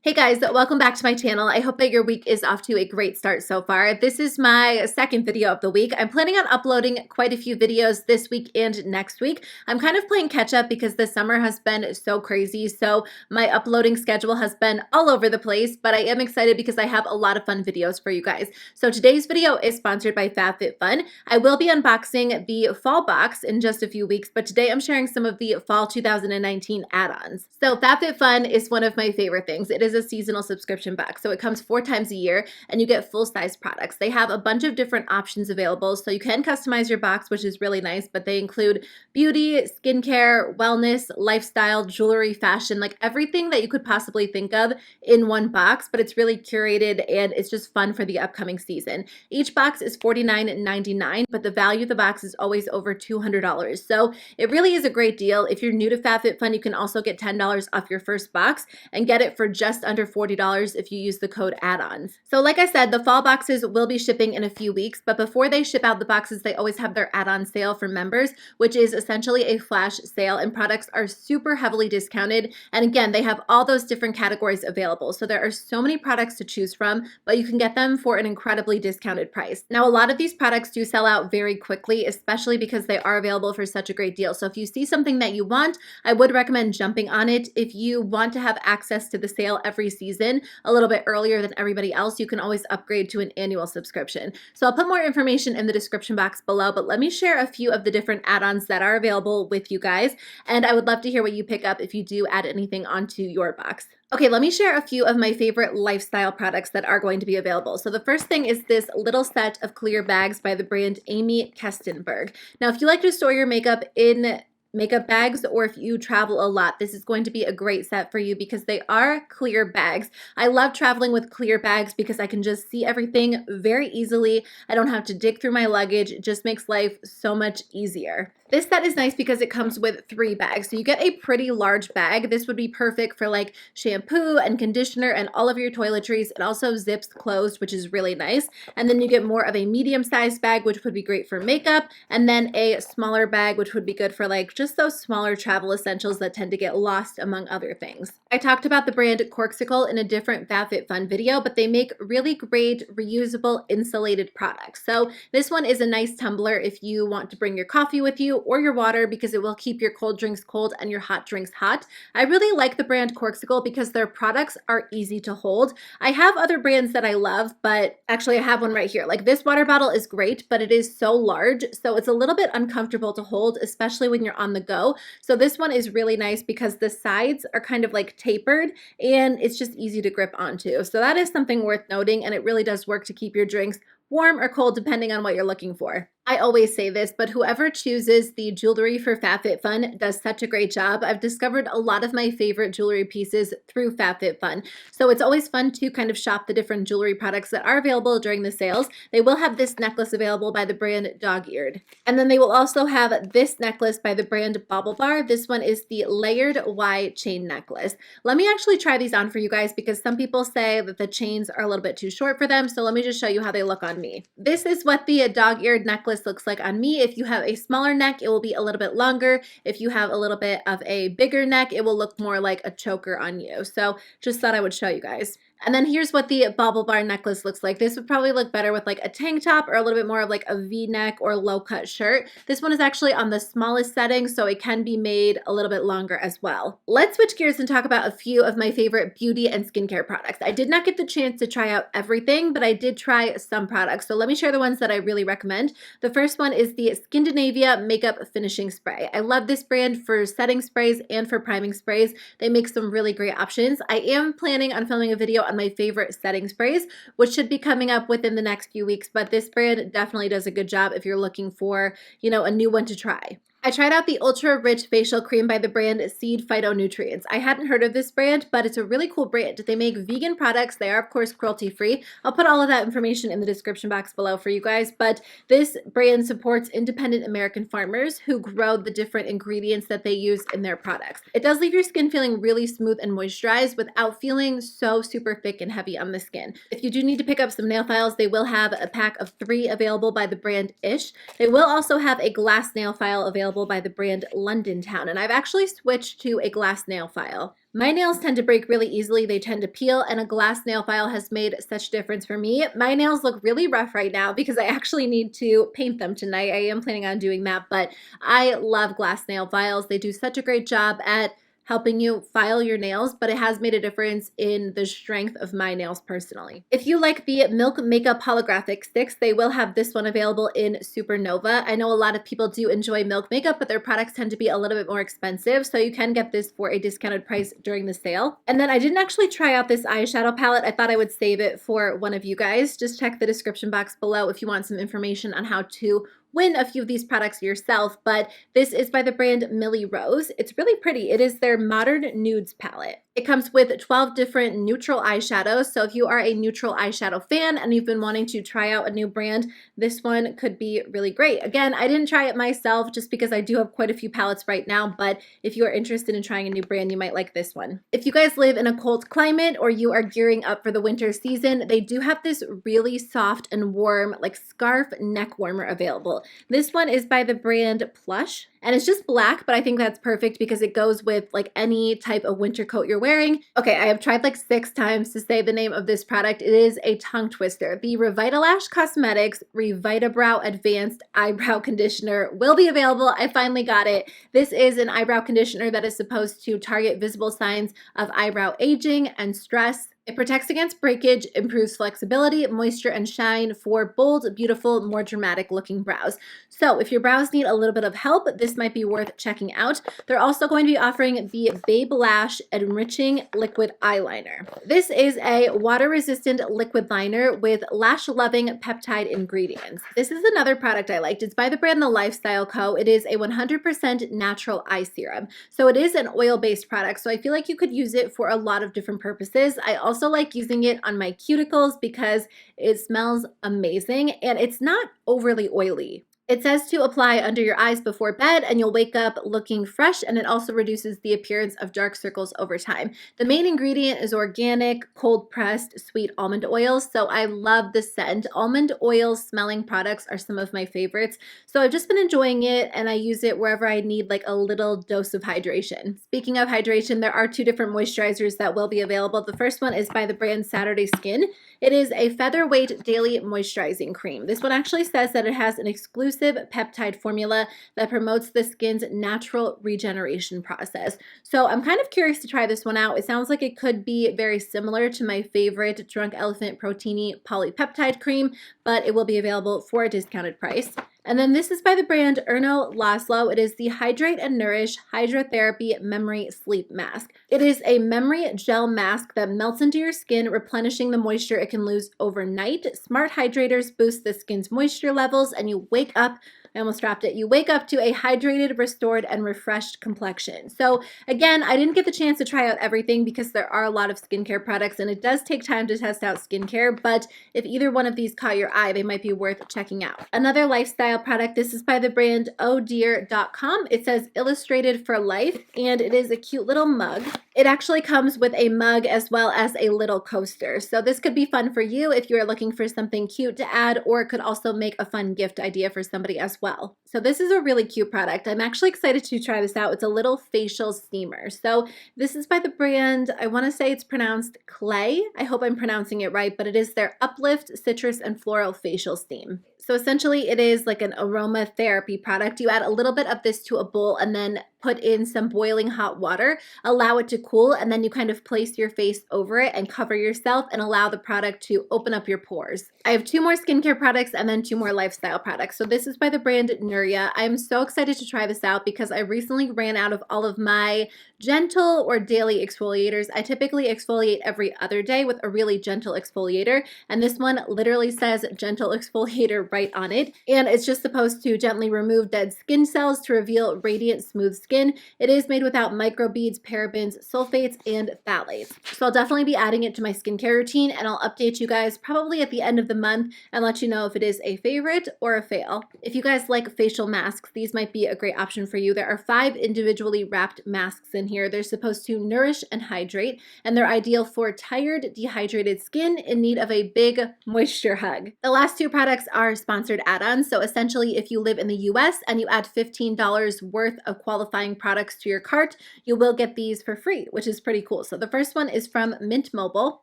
Hey guys, welcome back to my channel. I hope that your week is off to a great start so far. This is my second video of the week. I'm planning on uploading quite a few videos this week and next week. I'm kind of playing catch up because the summer has been so crazy, so my uploading schedule has been all over the place, but I am excited because I have a lot of fun videos for you guys. So today's video is sponsored by Fabfitfun. I will be unboxing the fall box in just a few weeks, but today I'm sharing some of the fall 2019 add-ons. So Fabfitfun is one of my favorite things. It is a seasonal subscription box. So it comes 4 times a year and you get full-size products. They have a bunch of different options available, so you can customize your box, which is really nice, but they include beauty, skincare, wellness, lifestyle, jewelry, fashion, like everything that you could possibly think of in one box, but it's really curated and it's just fun for the upcoming season. Each box is $49.99, but the value of the box is always over $200. So it really is a great deal. If you're new to Fabfitfun, you can also get $10 off your first box and get it for just under $40 if you use the code Add-Ons. So like I said, the fall boxes will be shipping in a few weeks, but before they ship out the boxes, they always have their add-on sale for members, which is essentially a flash sale, and products are super heavily discounted. And again, they have all those different categories available. So there are so many products to choose from, but you can get them for an incredibly discounted price. Now, a lot of these products do sell out very quickly, especially because they are available for such a great deal. So if you see something that you want, I would recommend jumping on it. If you want to have access to the sale every season a little bit earlier than everybody else, you can always upgrade to an annual subscription. So I'll put more information in the description box below, but let me share a few of the different add-ons that are available with you guys, and I would love to hear what you pick up if you do add anything onto your box. Okay, let me share a few of my favorite lifestyle products that are going to be available. So the first thing is this little set of clear bags by the brand Amy Kestenburg. Now, if you like to store your makeup in makeup bags, or if you travel a lot, this is going to be a great set for you because they are clear bags. I love traveling with clear bags because I can just see everything very easily. I don't have to dig through my luggage. It just makes life so much easier. This set is nice because it comes with 3 bags. So you get a pretty large bag. This would be perfect for like shampoo and conditioner and all of your toiletries. It also zips closed, which is really nice. And then you get more of a medium-sized bag, which would be great for makeup. And then a smaller bag, which would be good for like just those smaller travel essentials that tend to get lost among other things. I talked about the brand Corksicle in a different Fabfitfun video, but they make really great reusable insulated products. So this one is a nice tumbler if you want to bring your coffee with you or your water, because it will keep your cold drinks cold and your hot drinks hot. I really like the brand Corksicle because their products are easy to hold. I have other brands that I love, but actually I have one right here. Like this water bottle is great, but it is so large, so it's a little bit uncomfortable to hold, especially when you're on the go. So this one is really nice because the sides are kind of like tapered and it's just easy to grip onto. So that is something worth noting, and it really does work to keep your drinks warm or cold depending on what you're looking for. I always say this, but whoever chooses the jewelry for Fabfitfun does such a great job. I've discovered a lot of my favorite jewelry pieces through Fabfitfun. So it's always fun to kind of shop the different jewelry products that are available during the sales. They will have this necklace available by the brand Dogeared. And then they will also have this necklace by the brand Baublebar. This one is the layered Y chain necklace. Let me actually try these on for you guys because some people say that the chains are a little bit too short for them. So let me just show you how they look on me. This is what the Dogeared necklace looks like on me. If you have a smaller neck, it will be a little bit longer. If you have a little bit of a bigger neck, it will look more like a choker on you. So just thought I would show you guys. And then here's what the Baublebar necklace looks like. This would probably look better with like a tank top or a little bit more of like a V-neck or low-cut shirt. This one is actually on the smallest setting, so it can be made a little bit longer as well. Let's switch gears and talk about a few of my favorite beauty and skincare products. I did not get the chance to try out everything, but I did try some products. So let me share the ones that I really recommend. The first one is the Skindinavia Makeup Finishing Spray. I love this brand for setting sprays and for priming sprays. They make some really great options. I am planning on filming a video on my favorite setting sprays, which should be coming up within the next few weeks, but this brand definitely does a good job if you're looking for, a new one to try. I tried out the Ultra Rich Facial Cream by the brand Seed Phytonutrients. I hadn't heard of this brand, but it's a really cool brand. They make vegan products. They are, of course, cruelty-free. I'll put all of that information in the description box below for you guys, but this brand supports independent American farmers who grow the different ingredients that they use in their products. It does leave your skin feeling really smooth and moisturized without feeling so super thick and heavy on the skin. If you do need to pick up some nail files, they will have a pack of 3 available by the brand Ish. They will also have a glass nail file available by the brand Londontown, and I've actually switched to a glass nail file. My nails tend to break really easily. They tend to peel, and a glass nail file has made such a difference for me. My nails look really rough right now because I actually need to paint them tonight. I am planning on doing that, but I love glass nail files. They do such a great job at helping you file your nails, but it has made a difference in the strength of my nails personally. If you like the Milk Makeup Holographic sticks, they will have this one available in Supernova. I know a lot of people do enjoy Milk Makeup, but their products tend to be a little bit more expensive, so you can get this for a discounted price during the sale. And then I didn't actually try out this eyeshadow palette. I thought I would save it for one of you guys. Just check the description box below if you want some information on how to win a few of these products yourself, but this is by the brand Millie Rose. It's really pretty. It is their Modern Nudes palette. It comes with 12 different neutral eyeshadows, so if you are a neutral eyeshadow fan and you've been wanting to try out a new brand, this one could be really great. Again, I didn't try it myself just because I do have quite a few palettes right now, but if you are interested in trying a new brand, you might like this one. If you guys live in a cold climate or you are gearing up for the winter season, they do have this really soft and warm, like scarf neck warmer available. This one is by the brand Plush, and it's just black, but I think that's perfect because it goes with like any type of winter coat you're wearing. Okay, I have tried like 6 times to say the name of this product. It is a tongue twister. The Revitalash Cosmetics Revitabrow Advanced Eyebrow Conditioner will be available. I finally got it. This is an eyebrow conditioner that is supposed to target visible signs of eyebrow aging and stress. It protects against breakage, improves flexibility, moisture, and shine for bold, beautiful, more dramatic looking brows. So if your brows need a little bit of help, this might be worth checking out. They're also going to be offering the Babe Lash Enriching Liquid Eyeliner. This is a water-resistant liquid liner with lash-loving peptide ingredients. This is another product I liked. It's by the brand Lyfestyle Co. It is a 100% natural eye serum. So it is an oil-based product, so I feel like you could use it for a lot of different purposes. I also like using it on my cuticles because it smells amazing and it's not overly oily. It says to apply under your eyes before bed and you'll wake up looking fresh, and it also reduces the appearance of dark circles over time. The main ingredient is organic, cold-pressed, sweet almond oils, so I love the scent. Almond oil smelling products are some of my favorites, so I've just been enjoying it and I use it wherever I need like a little dose of hydration. Speaking of hydration, there are 2 different moisturizers that will be available. The first one is by the brand Saturday Skin. It is a featherweight daily moisturizing cream. This one actually says that it has an exclusive peptide formula that promotes the skin's natural regeneration process. So I'm kind of curious to try this one out. It sounds like it could be very similar to my favorite Drunk Elephant Proteini Polypeptide Cream, but it will be available for a discounted price. And then this is by the brand Erno Laszlo. It is the Hydrate and Nourish Hydrotherapy Memory Sleep Mask. It is a memory gel mask that melts into your skin, replenishing the moisture it can lose overnight. Smart hydrators boost the skin's moisture levels, and you wake up, I almost dropped it, you wake up to a hydrated, restored, and refreshed complexion. So again, I didn't get the chance to try out everything because there are a lot of skincare products and it does take time to test out skincare, but if either one of these caught your eye, they might be worth checking out. Another lifestyle product, this is by the brand ohdear.com. It says Illustrated for Life, and it is a cute little mug. It actually comes with a mug as well as a little coaster. So this could be fun for you if you are looking for something cute to add, or it could also make a fun gift idea for somebody as well. So this is a really cute product. I'm actually excited to try this out. It's a little facial steamer. So this is by the brand, I want to say it's pronounced Klei. I hope I'm pronouncing it right, but it is their Uplift Citrus and Floral Facial Steam. So essentially it is like an aromatherapy product. You add a little bit of this to a bowl and then put in some boiling hot water, allow it to cool, and then you kind of place your face over it and cover yourself and allow the product to open up your pores. I have 2 more skincare products and then 2 more lifestyle products. So this is by the brand Nuria. I'm so excited to try this out because I recently ran out of all of my gentle or daily exfoliators. I typically exfoliate every other day with a really gentle exfoliator, and this one literally says gentle exfoliator right on it, and it's just supposed to gently remove dead skin cells to reveal radiant, smooth skin. It is made without microbeads, parabens, sulfates, and phthalates. So I'll definitely be adding it to my skincare routine, and I'll update you guys probably at the end of the month and let you know if it is a favorite or a fail. If you guys like facial masks, these might be a great option for you. There are 5 individually wrapped masks in here. They're supposed to nourish and hydrate, and they're ideal for tired, dehydrated skin in need of a big moisture hug. The last 2 products are sponsored add-ons. So essentially, if you live in the US and you add $15 worth of qualifying buying products to your cart, you will get these for free, which is pretty cool. So the first one is from Mint Mobile.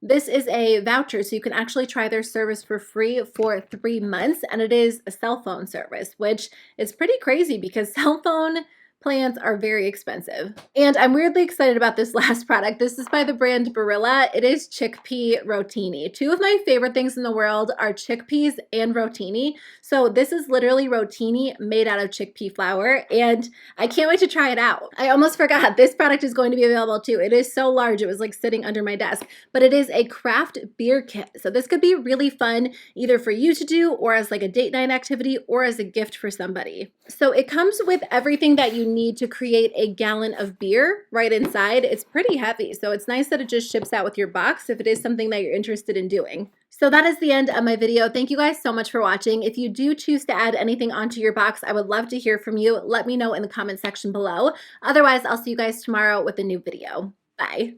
This is a voucher, so you can actually try their service for free for 3 months, and it is a cell phone service, which is pretty crazy because cell phone plans are very expensive. And I'm weirdly excited about this last product. This is by the brand Barilla. It is chickpea rotini. Two of my favorite things in the world are chickpeas and rotini. So this is literally rotini made out of chickpea flour, and I can't wait to try it out. I almost forgot this product is going to be available too. It is so large, it was like sitting under my desk, but it is a craft beer kit. So this could be really fun either for you to do or as like a date night activity or as a gift for somebody. So it comes with everything that you need to create a gallon of beer right inside. It's pretty heavy, so it's nice that it just ships out with your box if it is something that you're interested in doing. So that is the end of my video. Thank you guys so much for watching. If you do choose to add anything onto your box, I would love to hear from you. Let me know in the comment section below. Otherwise, I'll see you guys tomorrow with a new video. Bye.